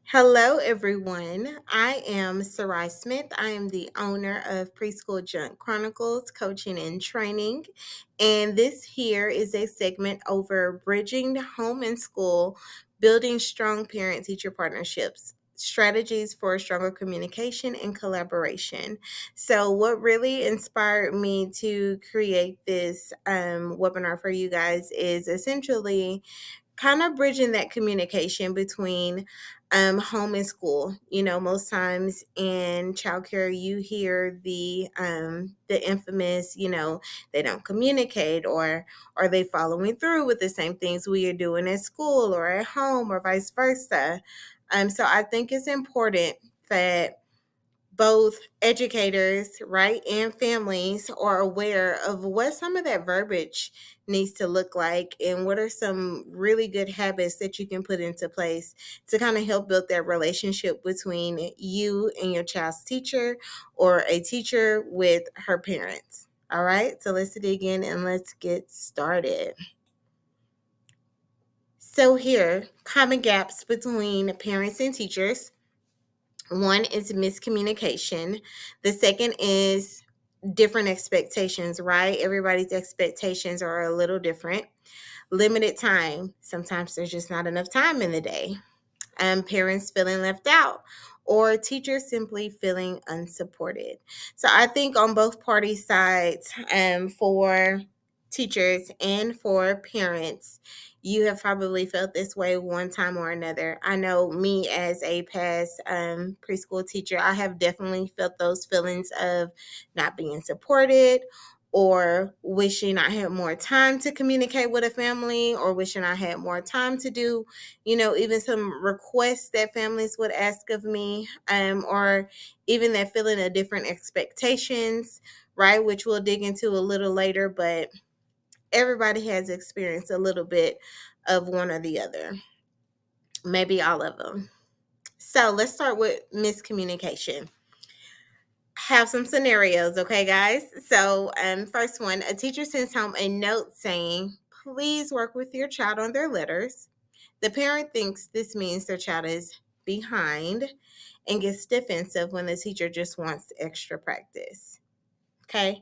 Hello, everyone. I am Sarai Smith. I am the owner of Preschool Junk Chronicles Coaching and Training. And this here is a segment over bridging home and school, building strong parent teacher partnerships, strategies for stronger communication and collaboration. So, what really inspired me to create this webinar for you guys is essentially kind of bridging that communication between home and school. Most times in childcare, you hear the infamous, they don't communicate, or are they following through with the same things we are doing at school or at home, or vice versa. So I think it's important that both educators, right, and families are aware of what some of that verbiage needs to look like and what are some really good habits that you can put into place to kind of help build that relationship between you and your child's teacher or a teacher with her parents. All right, so let's dig in and let's get started. So, here, common gaps between parents and teachers. One is miscommunication. The second is different expectations, right? Everybody's expectations are a little different. Limited time. Sometimes there's just not enough time in the day. Parents feeling left out, or teachers simply feeling unsupported. So I think on both party sides, for teachers and for parents, you have probably felt this way one time or another. I know me as a past preschool teacher, I have definitely felt those feelings of not being supported, or wishing I had more time to communicate with a family, or wishing I had more time to do even some requests that families would ask of me, or even that feeling of different expectations, right? Which we'll dig into a little later, but everybody has experienced a little bit of one or the other, maybe all of them. So let's start with miscommunication. Have some scenarios, okay, guys? So, first one, a teacher sends home a note saying, please work with your child on their letters. The parent thinks this means their child is behind and gets defensive when the teacher just wants extra practice. Okay,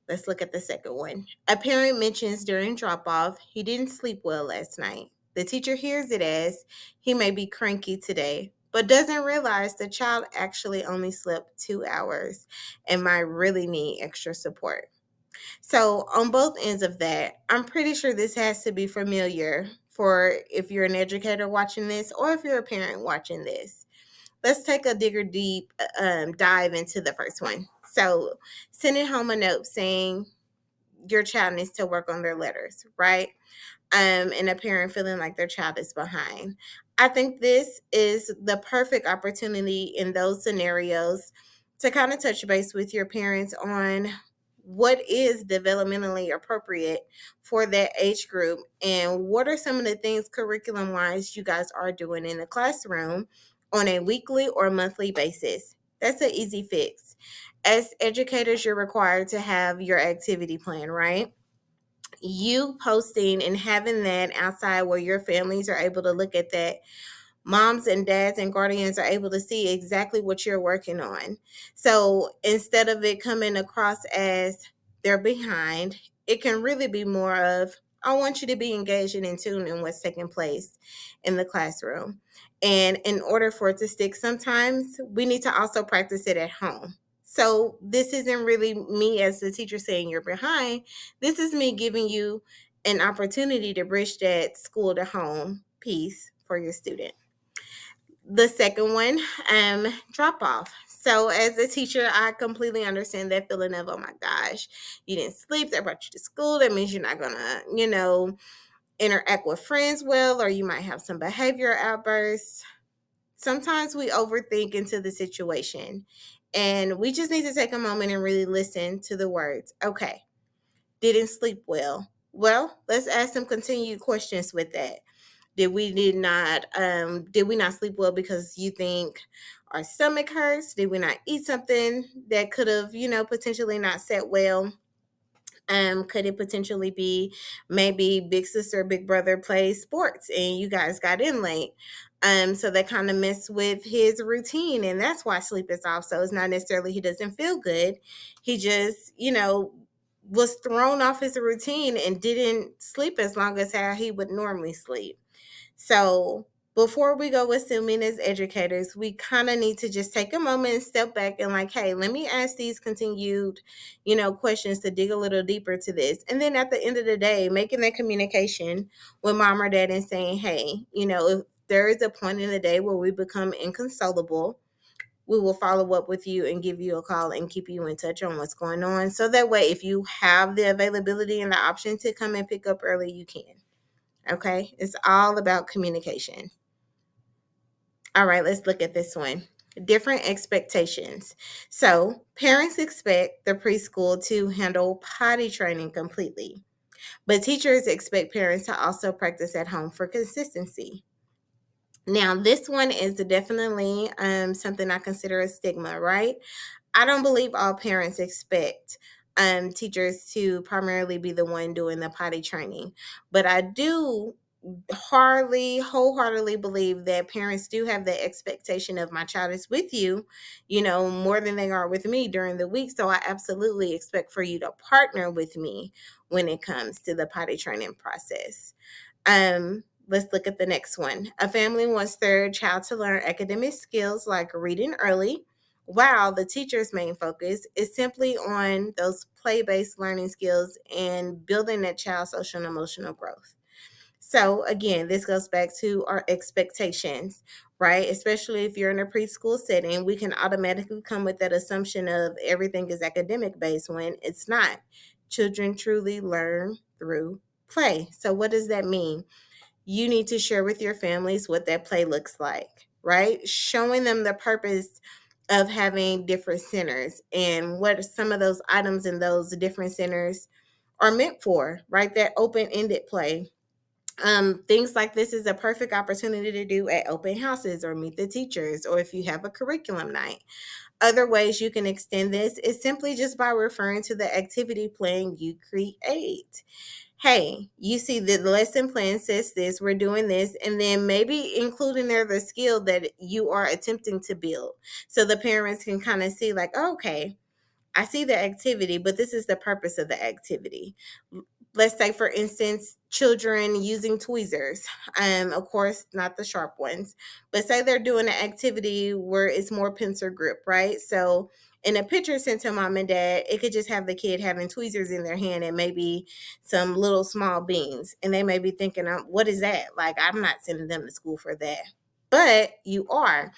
let's look at the second one. A parent mentions during drop off he didn't sleep well last night. The teacher hears it as he may be cranky today, but doesn't realize the child actually only slept 2 hours and might really need extra support. So, on both ends of that, I'm pretty sure this has to be familiar for if you're an educator watching this or if you're a parent watching this. Let's take a digger deep dive into the first one. So, sending home a note saying your child needs to work on their letters, right? And a parent feeling like their child is behind. I think this is the perfect opportunity in those scenarios to kind of touch base with your parents on what is developmentally appropriate for that age group and what are some of the things curriculum wise you guys are doing in the classroom on a weekly or monthly basis. That's an easy fix. As educators, you're required to have your activity plan, right? You posting and having that outside where your families are able to look at that, moms and dads and guardians are able to see exactly what you're working on. So instead of it coming across as they're behind, it can really be more of, I want you to be engaged and in tune in what's taking place in the classroom. And in order for it to stick, sometimes we need to also practice it at home. So this isn't really me as the teacher saying you're behind. This is me giving you an opportunity to bridge that school to home piece for your student. The second one, drop off. So as a teacher, I completely understand that feeling of, oh my gosh, you didn't sleep, they brought you to school. That means you're not gonna, interact with friends well, or you might have some behavior outbursts. Sometimes we overthink into the situation, and we just need to take a moment and really listen to the words. Okay, didn't sleep well. Well, let's ask some continued questions with that. Did we not sleep well because you think our stomach hurts? Did we not eat something that could have, potentially not set well? Could it potentially be maybe big sister, big brother plays sports and you guys got in late? So that kind of messed with his routine, and that's why sleep is off. So it's not necessarily he doesn't feel good. He just, was thrown off his routine and didn't sleep as long as how he would normally sleep. So before we go assuming as educators, we kind of need to just take a moment and step back and like, hey, let me ask these continued, questions to dig a little deeper to this. And then at the end of the day, making that communication with mom or dad and saying, hey, if there is a point in the day where we become inconsolable, we will follow up with you and give you a call and keep you in touch on what's going on. So that way, if you have the availability and the option to come and pick up early, you can. Okay, it's all about communication. All right, let's look at this one. Different expectations. So, parents expect the preschool to handle potty training completely, but teachers expect parents to also practice at home for consistency. Now, this one is definitely something I consider a stigma, right? I don't believe all parents expect teachers to primarily be the one doing the potty training, but I do wholeheartedly believe that parents do have the expectation of my child is with you, more than they are with me during the week. So I absolutely expect for you to partner with me when it comes to the potty training process. Let's look at the next one. A family wants their child to learn academic skills like reading early, while the teacher's main focus is simply on those play-based learning skills and building that child's social and emotional growth. So again, this goes back to our expectations, right? Especially if you're in a preschool setting, we can automatically come with that assumption of everything is academic based when it's not. Children truly learn through play. So what does that mean? You need to share with your families what that play looks like, right? Showing them the purpose of having different centers and what some of those items in those different centers are meant for, right? That open-ended play. Things like this is a perfect opportunity to do at open houses or meet the teachers, or if you have a curriculum night. Other ways you can extend this is simply just by referring to the activity plan you create. Hey, you see the lesson plan says this, we're doing this, and then maybe including there the skill that you are attempting to build. So the parents can kind of see, like, oh, okay, I see the activity, but this is the purpose of the activity. Let's say, for instance, children using tweezers. Of course, not the sharp ones, but say they're doing an activity where it's more pencil grip, right? So in a picture sent to mom and dad, it could just have the kid having tweezers in their hand and maybe some little small beans. And they may be thinking, what is that? Like, I'm not sending them to school for that. But you are.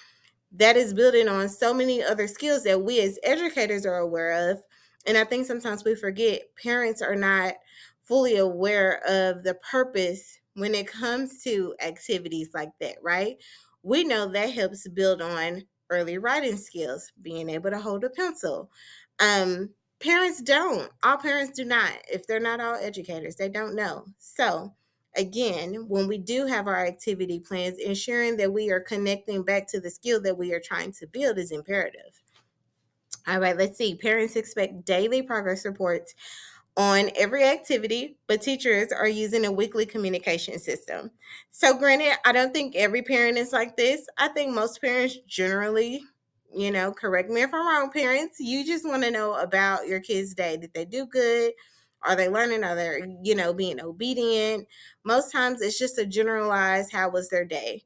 That is building on so many other skills that we as educators are aware of. And I think sometimes we forget parents are not fully aware of the purpose when it comes to activities like that, right? We know that helps build on early writing skills, being able to hold a pencil. Um, Parents don't. All parents do not. If they're not all educators, they don't know. So, again, when we do have our activity plans, ensuring that we are connecting back to the skill that we are trying to build is imperative. All right, let's see. Parents expect daily progress reports on every activity, but teachers are using a weekly communication system. So, granted, I don't think every parent is like this. I think most parents generally, correct me if I'm wrong, parents, you just want to know about your kids' day. Did they do good? Are they learning? Are they, being obedient? Most times it's just a generalized how was their day.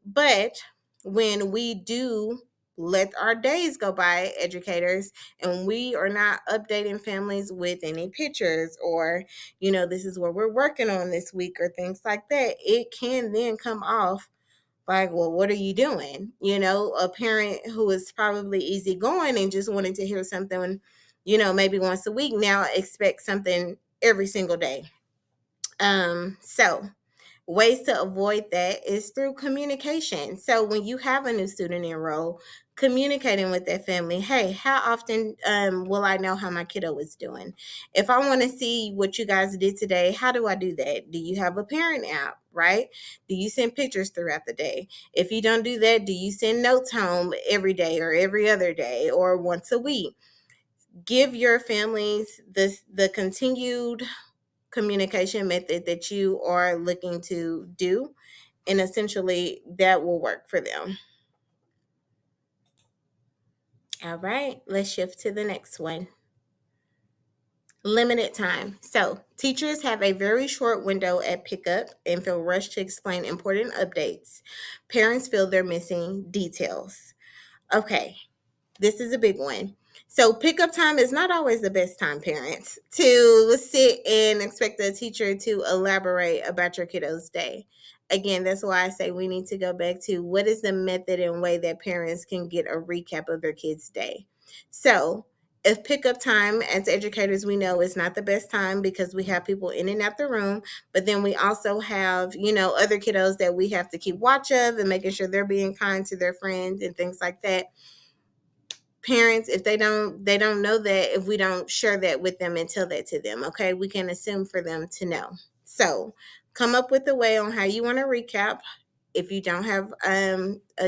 But when we do let our days go by, educators, and we are not updating families with any pictures or, this is what we're working on this week or things like that, it can then come off like, well, what are you doing? A parent who is probably easygoing and just wanting to hear something, maybe once a week now expect something every single day. So ways to avoid that is through communication. So when you have a new student enroll, communicating with that family, hey, how often will I know how my kiddo is doing? If I want to see what you guys did today, how do I do that? Do you have a parent app, right? Do you send pictures throughout the day? If you don't do that, do you send notes home every day or every other day or once a week? Give your families the continued communication method that you are looking to do, and essentially that will work for them. All right, let's shift to the next one. Limited time. So, teachers have a very short window at pickup and feel rushed to explain important updates. Parents feel they're missing details. Okay, this is a big one. So, pickup time is not always the best time, parents, to sit and expect a teacher to elaborate about your kiddo's day. Again, that's why I say we need to go back to what is the method and way that parents can get a recap of their kid's day. So, if pickup time, as educators, we know is not the best time because we have people in and out the room, but then we also have, other kiddos that we have to keep watch of and making sure they're being kind to their friends and things like that. Parents, if they don't know that, if we don't share that with them and tell that to them, okay, we can assume for them to know. So come up with a way on how you want to recap. If you don't have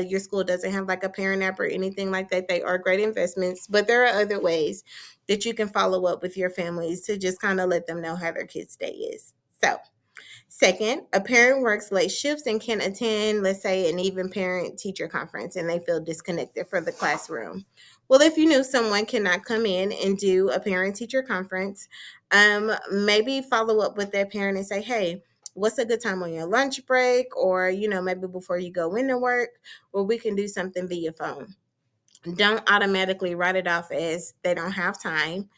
your school doesn't have like a parent app or anything like that, they are great investments, but there are other ways that you can follow up with your families to just kind of let them know how their kids day is. So second, a parent works late shifts and can attend, let's say, an even parent teacher conference and they feel disconnected from the classroom. Well, if you knew someone cannot come in and do a parent teacher conference, maybe follow up with that parent and say, hey, what's a good time on your lunch break? Or, maybe before you go into work, where we can do something via phone. Don't automatically write it off as they don't have time.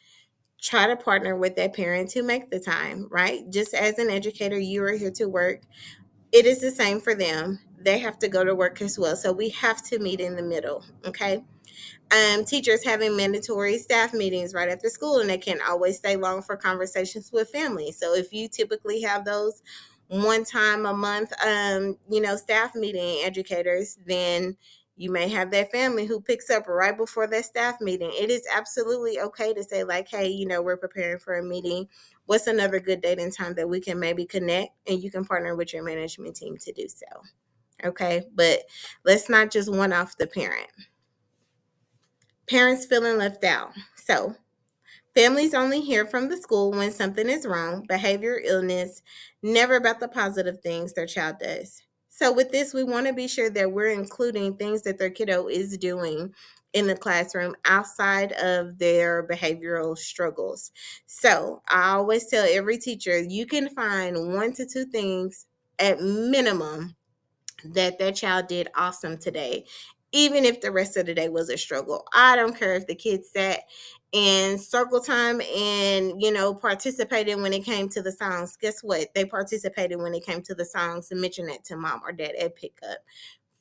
Try to partner with that parent to make the time, right? Just as an educator, you are here to work. It is the same for them. They have to go to work as well. So we have to meet in the middle, okay? Teachers having mandatory staff meetings right after school, and they can't always stay long for conversations with families. So if you typically have those one time a month, staff meeting educators, then you may have that family who picks up right before that staff meeting. It is absolutely okay to say like, hey, we're preparing for a meeting. What's another good date and time that we can maybe connect, and you can partner with your management team to do so. Okay, but let's not just one off the parent. Parents feeling left out. So, families only hear from the school when something is wrong, behavior, illness, never about the positive things their child does. So, with this, we want to be sure that we're including things that their kiddo is doing in the classroom outside of their behavioral struggles. So, I always tell every teacher you can find 1 to 2 things at minimum that their child did awesome today, even if the rest of the day was a struggle. I don't care if the kids sat in circle time and, participated when it came to the songs. Guess what? They participated when it came to the songs and mentioned that to mom or dad at pickup.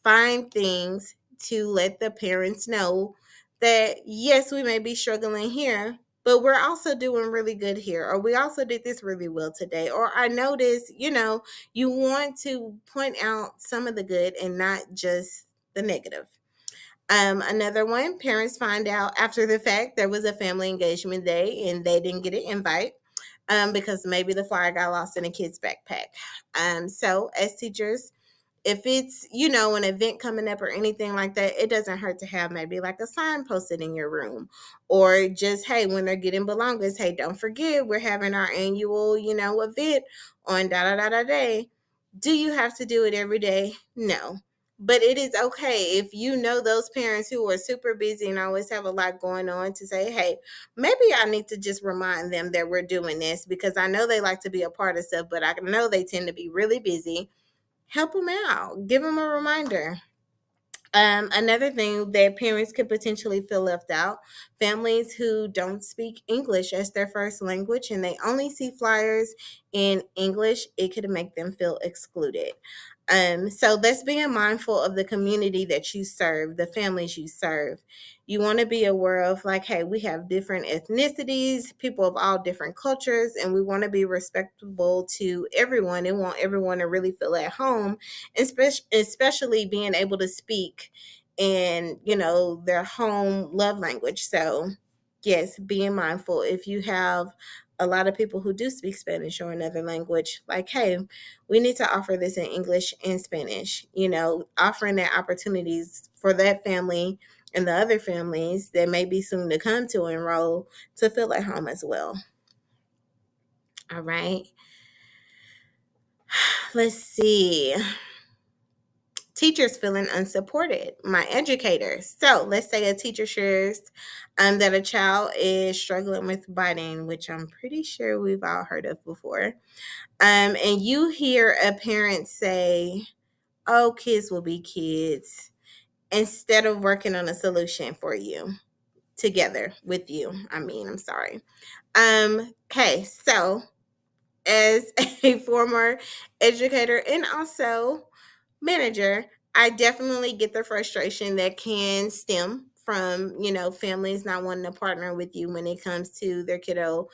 Find things to let the parents know that, yes, we may be struggling here, but we're also doing really good here, or we also did this really well today, or I noticed, you want to point out some of the good and not just the negative. Another one, parents find out after the fact there was a family engagement day and they didn't get an invite because maybe the flyer got lost in a kid's backpack. So as teachers, if it's, an event coming up or anything like that, it doesn't hurt to have maybe like a sign posted in your room, or just, hey, when they're getting belongings, hey, don't forget we're having our annual, event on da da da da day. Do you have to do it every day? No. But it is okay if you know those parents who are super busy and always have a lot going on to say, hey, maybe I need to just remind them that we're doing this because I know they like to be a part of stuff, but I know they tend to be really busy. Help them out. Give them a reminder. Another thing that parents could potentially feel left out, families who don't speak English as their first language and they only see flyers in English, it could make them feel excluded. So that's being mindful of the community that you serve, the families you serve. You want to be aware of like, hey, we have different ethnicities, people of all different cultures, and we want to be respectful to everyone and want everyone to really feel at home, especially being able to speak in, their home love language. So yes, being mindful if you have a lot of people who do speak Spanish or another language, like, hey, we need to offer this in English and Spanish, offering that opportunities for that family and the other families that may be soon to come to enroll to feel at home as well. All right. Let's see. Teachers feeling unsupported. My educators. So let's say a teacher shares that a child is struggling with biting, which I'm pretty sure we've all heard of before. And you hear a parent say, "Oh, kids will be kids," instead of working on a solution for you together with you. I'm sorry. Okay, so as a former educator and also manager, I definitely get the frustration that can stem from, families not wanting to partner with you when it comes to their kiddo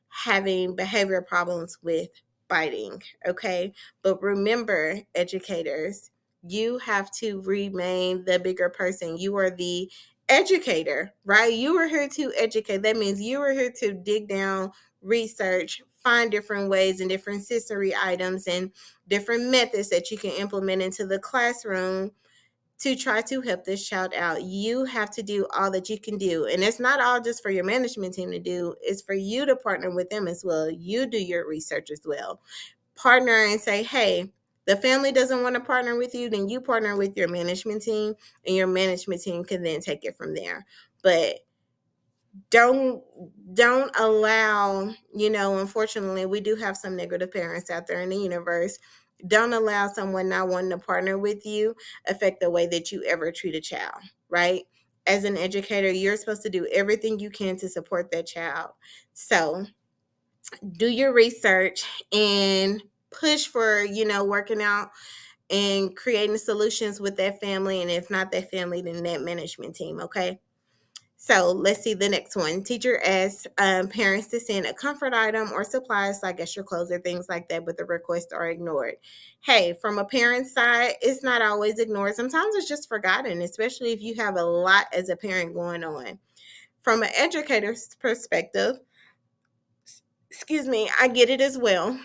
having behavior problems with biting. Okay. But remember, educators, you have to remain the bigger person. You are the educator, right? You are here to educate. That means you are here to dig down, research, find different ways and different sensory items and different methods that you can implement into the classroom to try to help this child out. You have to do all that you can do. And it's not all just for your management team to do, it's for you to partner with them as well. You do your research as well. Partner and say, hey, the family doesn't want to partner with you, then you partner with your management team, and your management team can then take it from there. But don't allow, unfortunately we do have some negative parents out there in the universe. Don't allow someone not wanting to partner with you affect the way that you ever treat a child, right? As an educator, you're supposed to do everything you can to support that child. So do your research and push for, working out and creating solutions with that family, and if not that family, then that management team. Okay. So let's see the next one. Teacher asks parents to send a comfort item or supplies like extra clothes or things like that, but the requests are ignored. Hey, from a parent's side, it's not always ignored. Sometimes it's just forgotten, especially if you have a lot as a parent going on. From an educator's perspective, excuse me, I get it as well,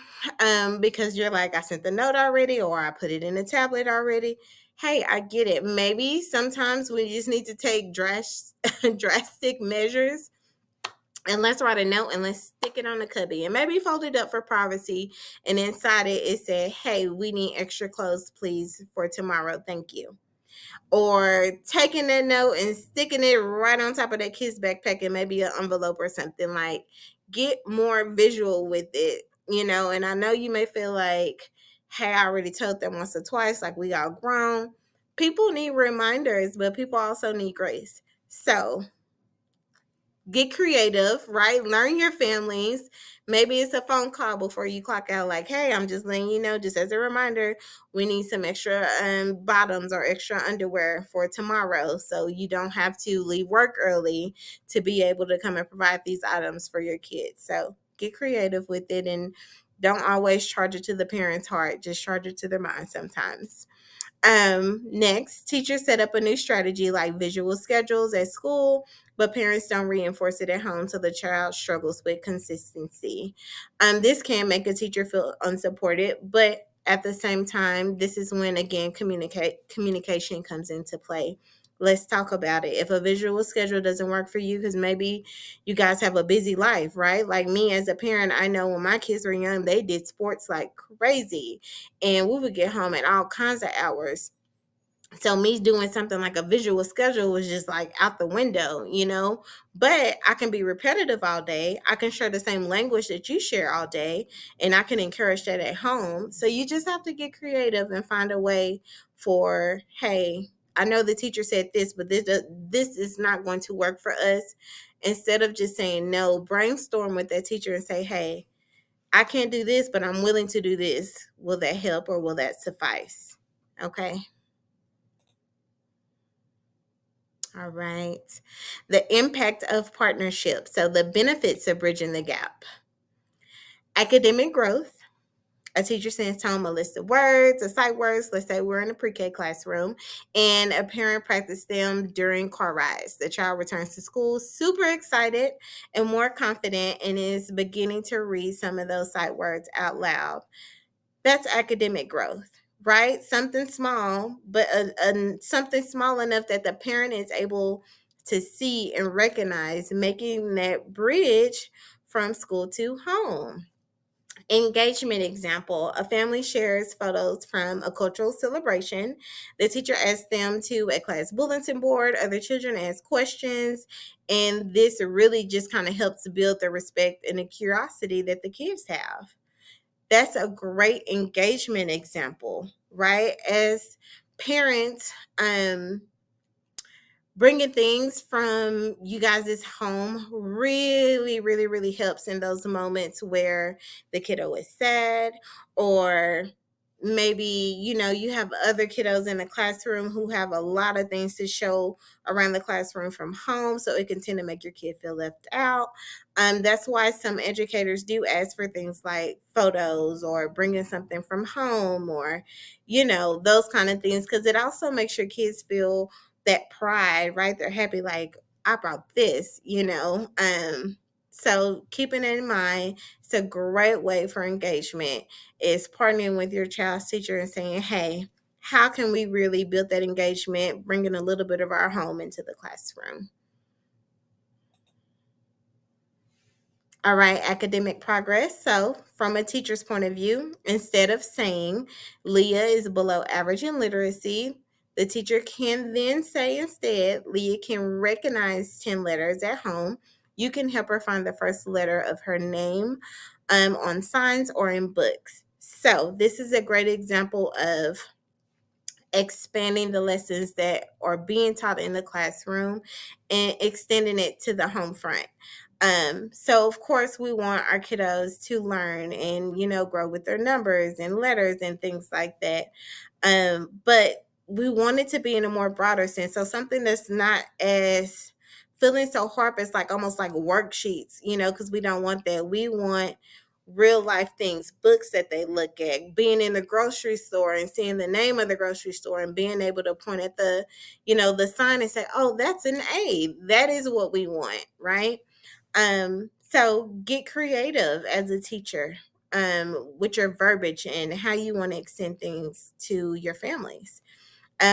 because you're like, I sent the note already, or I put it in the tablet already. Hey, I get it. Maybe sometimes we just need to take drastic measures, and let's write a note and let's stick it on the cubby and maybe fold it up for privacy. And inside it said, hey, we need extra clothes, please, for tomorrow. Thank you. Or taking that note and sticking it right on top of that kid's backpack and maybe an envelope or something. Like, get more visual with it, and I know you may feel like, hey, I already told them once or twice, like we all grown. People need reminders, but people also need grace. So get creative, right? Learn your families. Maybe it's a phone call before you clock out, like, hey, I'm just letting you know, just as a reminder, we need some extra bottoms or extra underwear for tomorrow, so you don't have to leave work early to be able to come and provide these items for your kids. So get creative with it, and don't always charge it to the parent's heart. Just charge it to their mind sometimes. Next, teachers set up a new strategy like visual schedules at school, but parents don't reinforce it at home, so the child struggles with consistency. This can make a teacher feel unsupported, but at the same time, this is when again communication comes into play. Let's talk about it. If a visual schedule doesn't work for you, because maybe you guys have a busy life, right? Like me as a parent, I know when my kids were young, they did sports like crazy, and we would get home at all kinds of hours. So me doing something like a visual schedule was just like out the window. But I can be repetitive all day. I can share the same language that you share all day, and I can encourage that at home. So you just have to get creative and find a way for, hey, I know the teacher said this, but this is not going to work for us. Instead of just saying no, brainstorm with that teacher and say, hey, I can't do this, but I'm willing to do this. Will that help, or will that suffice? Okay. All right. The impact of partnership. So, the benefits of bridging the gap. Academic growth. A teacher sends home a list of words, or sight words. Let's say we're in a pre-K classroom, and a parent practiced them during car rides. The child returns to school super excited and more confident, and is beginning to read some of those sight words out loud. That's academic growth. right? Something small, but something small enough that the parent is able to see and recognize, making that bridge from school to home. Engagement example: a family shares photos from a cultural celebration. The teacher asks them to a class bulletin board, other children ask questions, and this really just kind of helps build the respect and the curiosity that the kids have. That's a great engagement example, right? As parents, bringing things from you guys' home really, really, really helps in those moments where the kiddo is sad, or maybe you have other kiddos in the classroom who have a lot of things to show around the classroom from home, so it can tend to make your kid feel left out. That's why some educators do ask for things like photos or bringing something from home, or those kind of things, because it also makes your kids feel that pride, right? They're happy, like, I brought this, so keeping it in mind, it's a great way for engagement is partnering with your child's teacher and saying, hey, how can we really build that engagement, bringing a little bit of our home into the classroom? All right, academic progress. So, from a teacher's point of view, instead of saying Leah is below average in literacy, the teacher can then say instead, Leah can recognize 10 letters at home. You can help her find the first letter of her name on signs or in books. So, this is a great example of expanding the lessons that are being taught in the classroom and extending it to the home front. So of course we want our kiddos to learn and grow with their numbers and letters and things like that. But we want it to be in a more broader sense. So something that's not as feeling so sharp as like almost like worksheets, because we don't want that. We want real life things, books that they look at, being in the grocery store and seeing the name of the grocery store and being able to point at the sign and say, oh, that's an A. That is what we want, right? So get creative as a teacher with your verbiage and how you want to extend things to your families.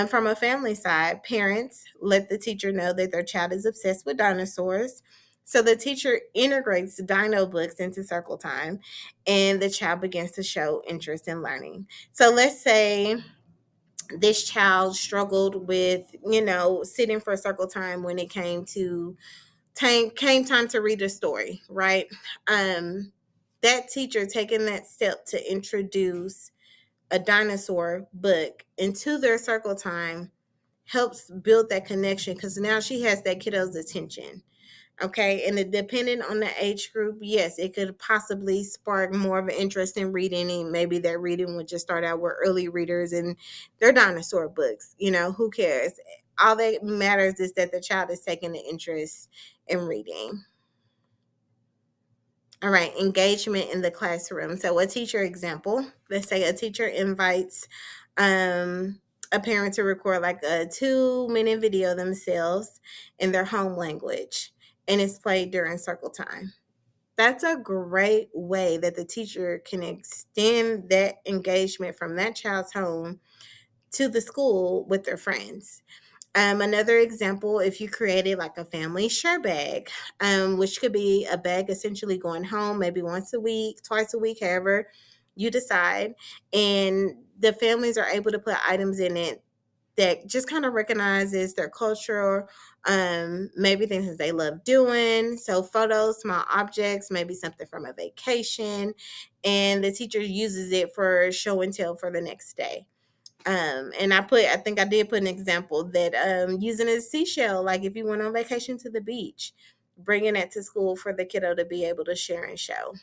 From a family side, parents let the teacher know that their child is obsessed with dinosaurs. So the teacher integrates dino books into circle time, and the child begins to show interest in learning. So let's say this child struggled with, sitting for circle time when it came time to read a story, right? That teacher taking that step to introduce a dinosaur book into their circle time helps build that connection, because now she has that kiddo's attention. Okay. And depending on the age group, yes, it could possibly spark more of an interest in reading. And maybe that reading would just start out with early readers and their dinosaur books. Who cares? All that matters is that the child is taking an interest in reading. All right, engagement in the classroom. So, a teacher example, let's say a teacher invites a parent to record like a 2-minute video themselves in their home language, and it's played during circle time. That's a great way that the teacher can extend that engagement from that child's home to the school with their friends. Another example, if you created like a family share bag, which could be a bag essentially going home maybe once a week, twice a week, however you decide, and the families are able to put items in it that just kind of recognizes their culture, maybe things that they love doing. So photos, small objects, maybe something from a vacation, and the teacher uses it for show and tell for the next day. And I think I did put an example that using a seashell, like if you went on vacation to the beach, bringing it to school for the kiddo to be able to share and show.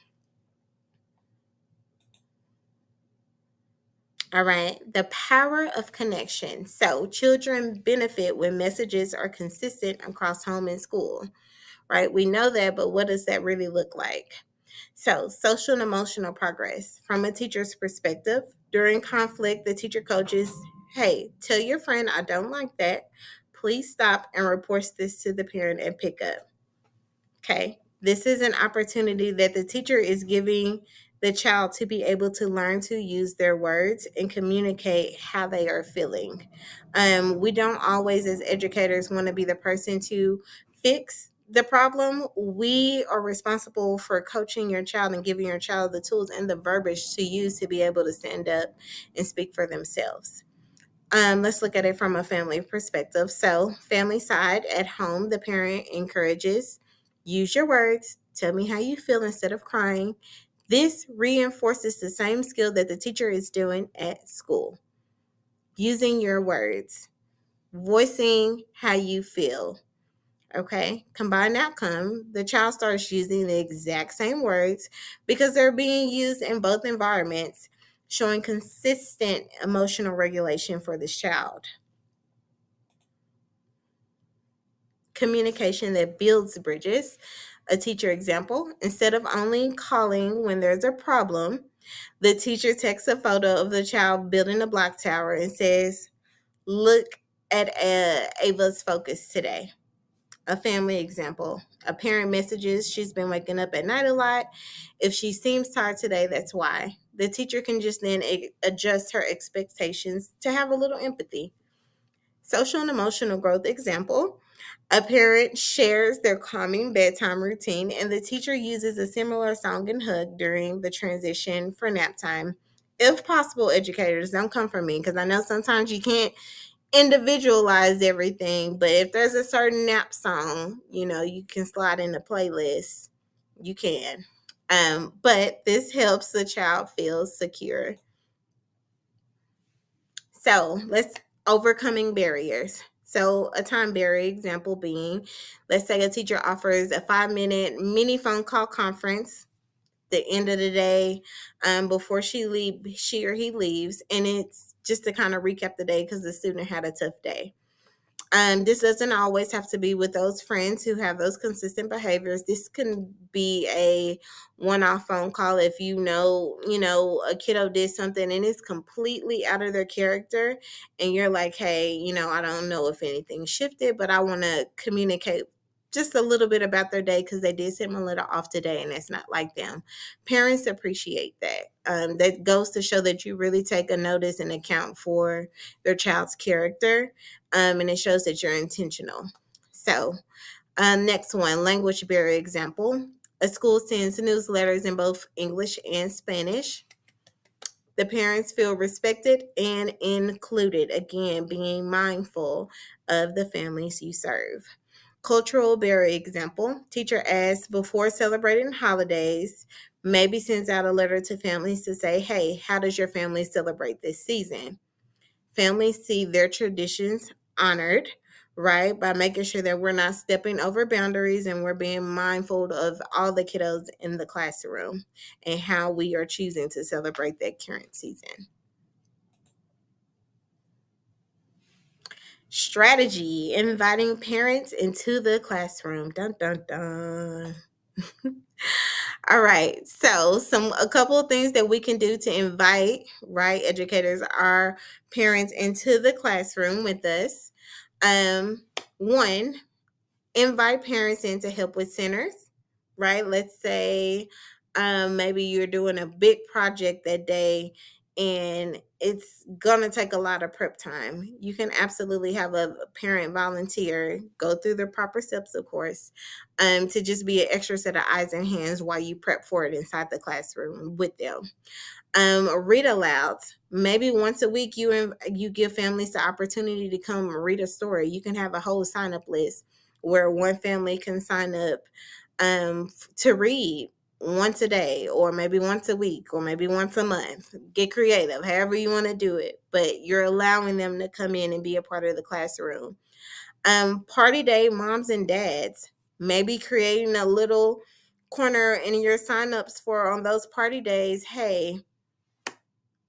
All right, the power of connection. So children benefit when messages are consistent across home and school, right? We know that, but what does that really look like? So, social and emotional progress. From a teacher's perspective, during conflict, the teacher coaches, hey, tell your friend I don't like that. Please stop and report this to the parent and pick up. Okay. This is an opportunity that the teacher is giving the child to be able to learn to use their words and communicate how they are feeling. We don't always, as educators, want to be the person to fix the problem. We are responsible for coaching your child and giving your child the tools and the verbiage to use to be able to stand up and speak for themselves. Let's look at it from a family perspective. So, family side at home, the parent encourages, use your words, tell me how you feel instead of crying. This reinforces the same skill that the teacher is doing at school. Using your words, voicing how you feel. Okay, combined outcome, the child starts using the exact same words because they're being used in both environments, showing consistent emotional regulation for this child. Communication that builds bridges. A teacher example, instead of only calling when there's a problem, the teacher takes a photo of the child building a block tower and says, look at Ava's focus today. A family example, a parent messages she's been waking up at night a lot. If she seems tired today, that's why. The teacher can just then adjust her expectations to have a little empathy. Social and emotional growth example, a parent shares their calming bedtime routine, and the teacher uses a similar song and hug during the transition for nap time. If possible, educators, don't come for me because I know sometimes you can't individualize everything, but if there's a certain nap song, you can slide in the playlist. You can. But this helps the child feel secure. So let's overcoming barriers. So a time barrier example being, let's say a teacher offers a 5-minute mini phone call conference the end of the day before she or he leaves, and it's just to kind of recap the day because the student had a tough day. This doesn't always have to be with those friends who have those consistent behaviors. This can be a one-off phone call if a kiddo did something and it's completely out of their character, and you're like, hey, I don't know if anything shifted, but I want to communicate just a little bit about their day because they did seem a little off today and it's not like them. Parents appreciate that. That goes to show that you really take a notice and account for their child's character, and it shows that you're intentional. So, next one, language barrier example. A school sends newsletters in both English and Spanish. The parents feel respected and included, again, being mindful of the families you serve. Cultural barrier example, teacher asks before celebrating holidays, maybe sends out a letter to families to say, hey, how does your family celebrate this season? Families see their traditions honored, right? By making sure that we're not stepping over boundaries and we're being mindful of all the kiddos in the classroom and how we are choosing to celebrate that current season. Strategy, inviting parents into the classroom. Dun, dun, dun. All right. So, a couple of things that we can do to invite, right, educators, our parents into the classroom with us. One, invite parents in to help with centers, right? Let's say maybe you're doing a big project that day and it's going to take a lot of prep time. You can absolutely have a parent volunteer go through the proper steps, of course, to just be an extra set of eyes and hands while you prep for it inside the classroom with them. Read aloud. Maybe once a week you give families the opportunity to come read a story. You can have a whole sign up list where one family can sign up to read once a day, or maybe once a week, or maybe once a month. Get creative, however you want to do it, but you're allowing them to come in and be a part of the classroom. Party day, moms and dads, maybe creating a little corner in your signups for on those party days. Hey,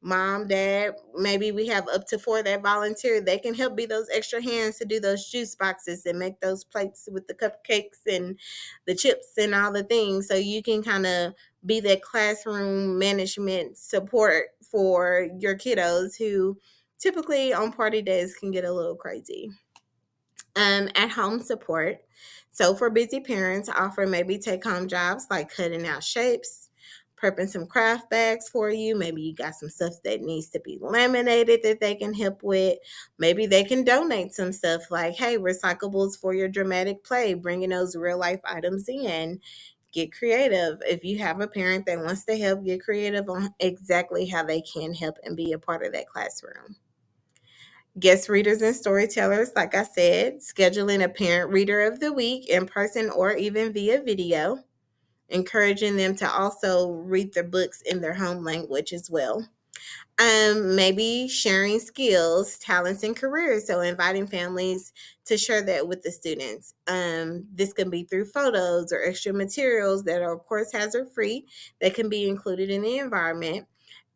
mom, dad, maybe we have up to 4 that volunteer. They can help be those extra hands to do those juice boxes and make those plates with the cupcakes and the chips and all the things. So you can kind of be that classroom management support for your kiddos who typically on party days can get a little crazy. At home support. So for busy parents, offer maybe take home jobs like cutting out shapes, prepping some craft bags for you. Maybe you got some stuff that needs to be laminated that they can help with. Maybe they can donate some stuff like, hey, recyclables for your dramatic play, bringing those real life items in. Get creative. If you have a parent that wants to help, get creative on exactly how they can help and be a part of that classroom. Guest readers and storytellers, like I said, scheduling a parent reader of the week in person or even via video, encouraging them to also read their books in their home language as well. Maybe sharing skills, talents, and careers. So inviting families to share that with the students. This can be through photos or extra materials that are, of course, hazard free that can be included in the environment.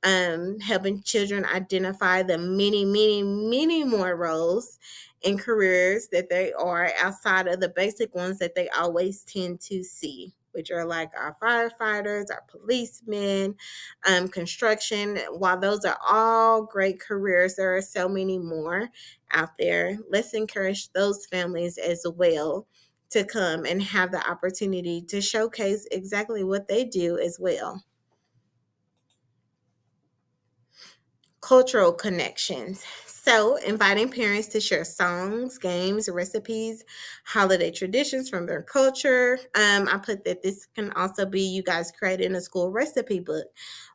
Helping children identify the many, many, many more roles and careers that they are outside of the basic ones that they always tend to see, which are like our firefighters, our policemen, construction. While those are all great careers, there are so many more out there. Let's encourage those families as well to come and have the opportunity to showcase exactly what they do as well. Cultural connections. So, inviting parents to share songs, games, recipes, holiday traditions from their culture. I put that this can also be you guys creating a school recipe book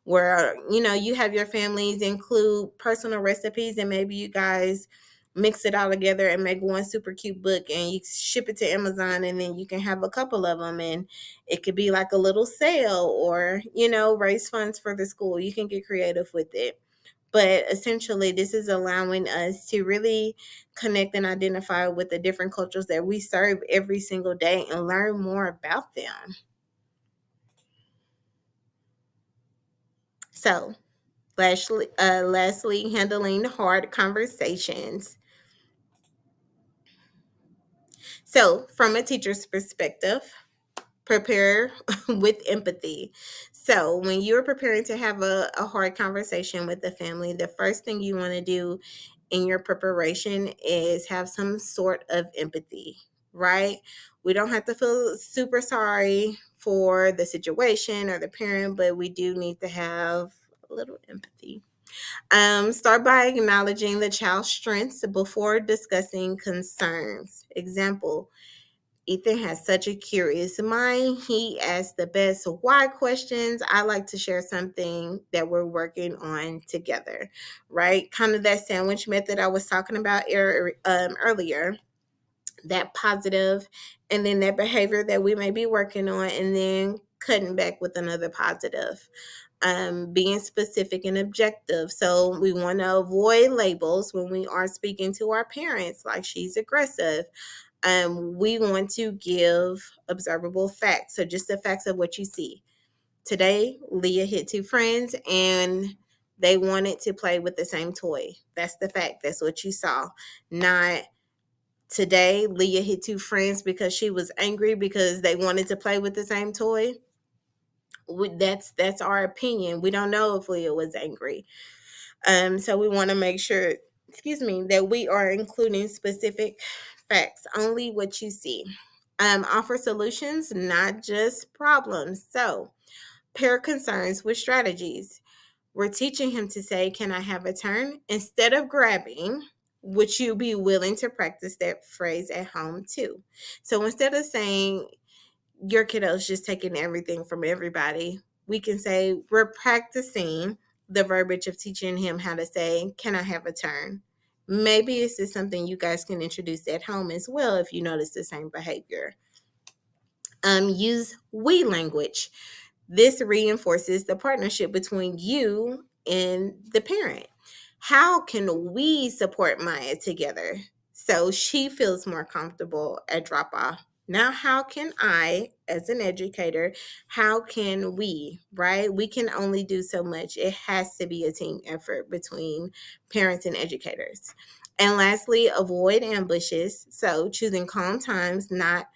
where, you have your families include personal recipes and maybe you guys mix it all together and make one super cute book and you ship it to Amazon and then you can have a couple of them and it could be like a little sale or, raise funds for the school. You can get creative with it. But essentially, this is allowing us to really connect and identify with the different cultures that we serve every single day and learn more about them. So, lastly, handling hard conversations. So, from a teacher's perspective, prepare with empathy. So, when you're preparing to have a hard conversation with the family, the first thing you want to do in your preparation is have some sort of empathy, right? We don't have to feel super sorry for the situation or the parent, but we do need to have a little empathy. Start by acknowledging the child's strengths before discussing concerns. Example, Ethan has such a curious mind. He asks the best why questions. I like to share something that we're working on together, right? Kind of that sandwich method I was talking about earlier, that positive, and then that behavior that we may be working on, and then cutting back with another positive. Being specific and objective. So we want to avoid labels when we are speaking to our parents, like she's aggressive. We want to give observable facts. So just the facts of what you see. Today, Leah hit two friends and they wanted to play with the same toy. That's the fact. That's what you saw. Not today, Leah hit two friends because she was angry because they wanted to play with the same toy. That's our opinion. We don't know if Leah was angry. So we want to make sure, that we are including specific facts, only what you see. Offer solutions, not just problems. So pair concerns with strategies. We're teaching him to say, can I have a turn? Instead of grabbing, would you be willing to practice that phrase at home too? So instead of saying, your kiddo's just taking everything from everybody, we can say we're practicing the verbiage of teaching him how to say, can I have a turn? Maybe this is something you guys can introduce at home as well if you notice the same behavior. Use we language. This reinforces the partnership between you and the parent. How can we support Maya together so she feels more comfortable at drop off? Now, how can I, as an educator, how can we, right? We can only do so much. It has to be a team effort between parents and educators. And lastly, avoid ambushes. So, choosing calm times, not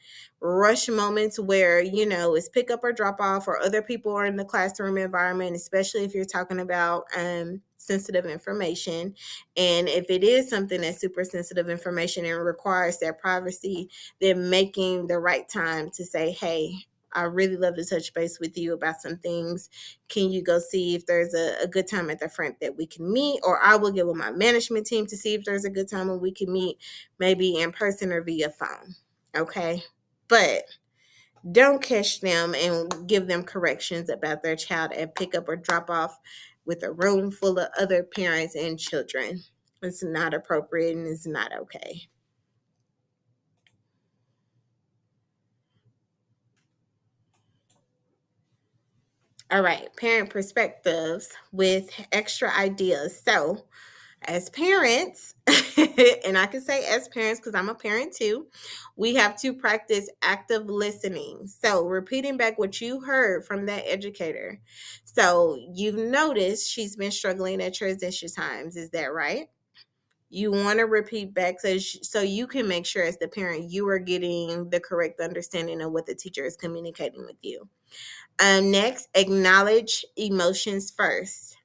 rush moments where, it's pick up or drop off or other people are in the classroom environment, especially if you're talking about sensitive information. And if it is something that's super sensitive information and requires that privacy, then making the right time to say, hey, I really love to touch base with you about some things. Can you go see if there's a good time at the front that we can meet? Or I will get with my management team to see if there's a good time when we can meet, maybe in person or via phone. Okay? But don't catch them and give them corrections about their child at pickup or drop off with a room full of other parents and children. It's not appropriate and it's not okay. All right, parent perspectives with extra ideas. So, as parents, and I can say as parents because I'm a parent too, we have to practice active listening. So, repeating back what you heard from that educator. So, you've noticed she's been struggling at transition times. Is that right? You want to repeat back so you can make sure as the parent you are getting the correct understanding of what the teacher is communicating with you. Next, acknowledge emotions first.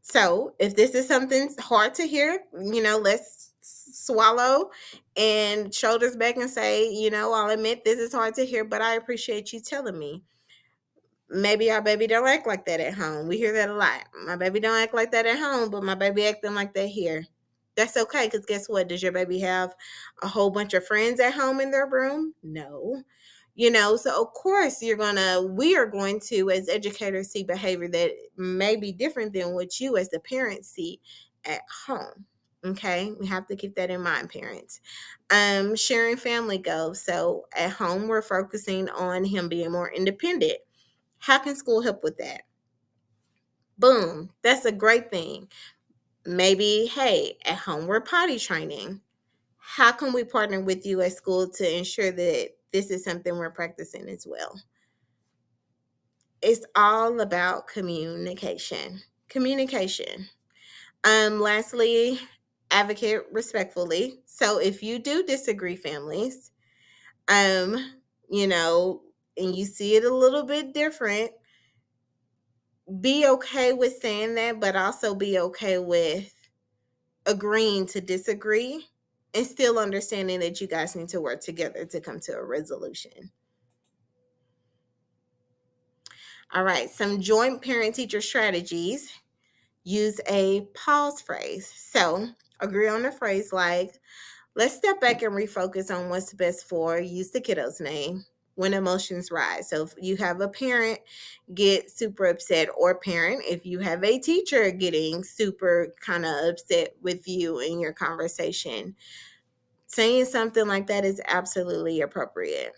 So, if this is something hard to hear, let's swallow and shoulders back and say, I'll admit this is hard to hear, but I appreciate you telling me. Maybe our baby don't act like that at home. We hear that a lot. My baby don't act like that at home, but my baby acting like that here. That's okay, because guess what? Does your baby have a whole bunch of friends at home in their room? No. So of course we are going to, as educators, see behavior that may be different than what you as the parents see at home. Okay, we have to keep that in mind, parents. Sharing family goals. So at home, we're focusing on him being more independent. How can school help with that? Boom, that's a great thing. Maybe, hey, at home, we're potty training. How can we partner with you at school to ensure that this is something we're practicing as well? It's all about communication. Communication. Lastly, advocate respectfully. So if you do disagree, families, um, you know, and you see it a little bit different, be okay with saying that, but also be okay with agreeing to disagree and still understanding that you guys need to work together to come to a resolution. All right, some joint parent teacher strategies. Use a pause phrase. So, agree on a phrase like, let's step back and refocus on what's best for, use the kiddo's name when emotions rise. So, if you have a parent get super upset, or parent, if you have a teacher getting super kind of upset with you in your conversation, saying something like that is absolutely appropriate.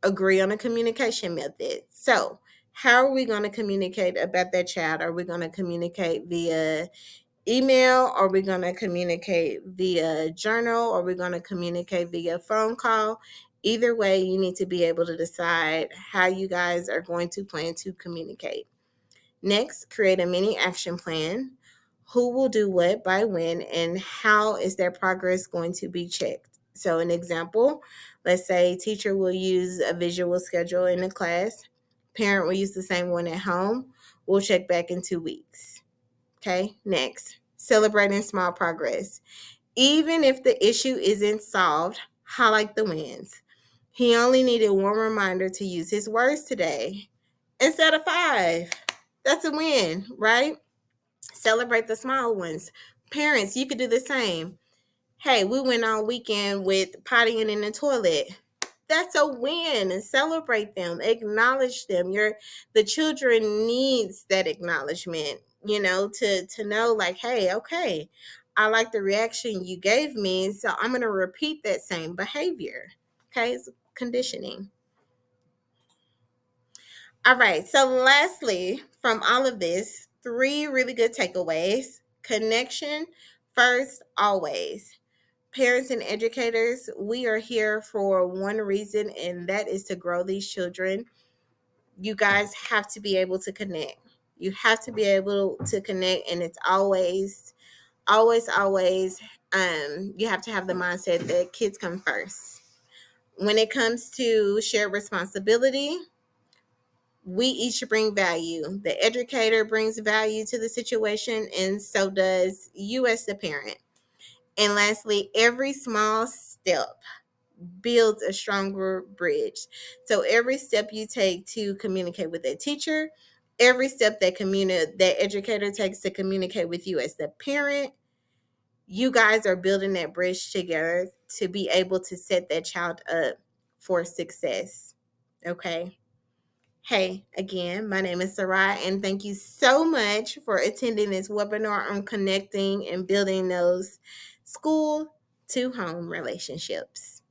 Agree on a communication method. So, how are we going to communicate about that child? Are we going to communicate via email? Are we going to communicate via journal? Are we going to communicate via phone call? Either way, you need to be able to decide how you guys are going to plan to communicate. Next, create a mini action plan. Who will do what by when, and how is their progress going to be checked? So, an example, let's say teacher will use a visual schedule in the class, parent will use the same one at home. We'll check back in 2 weeks. Okay, next, celebrating small progress. Even if the issue isn't solved, highlight the wins. He only needed one reminder to use his words today instead of 5. That's a win, right? Celebrate the small ones. Parents, you could do the same. Hey, we went all weekend with pottying in the toilet. That's a win. Celebrate them, acknowledge them. The children needs that acknowledgement, to know like, hey, okay, I like the reaction you gave me, so I'm going to repeat that same behavior. Okay, it's conditioning. All right. So, lastly, from all of this, 3 really good takeaways. Connection first, always. Parents and educators, we are here for one reason, and that is to grow these children. You guys have to be able to connect. You have to be able to connect, and it's always, always, always, you have to have the mindset that kids come first. When it comes to shared responsibility, we each bring value. The educator brings value to the situation, and so does you as the parent. And lastly, every small step builds a stronger bridge. So every step you take to communicate with a teacher, every step that educator takes to communicate with you as the parent, you guys are building that bridge together to be able to set that child up for success. Okay. Hey, again, my name is Sarai, and thank you so much for attending this webinar on connecting and building those school to home relationships.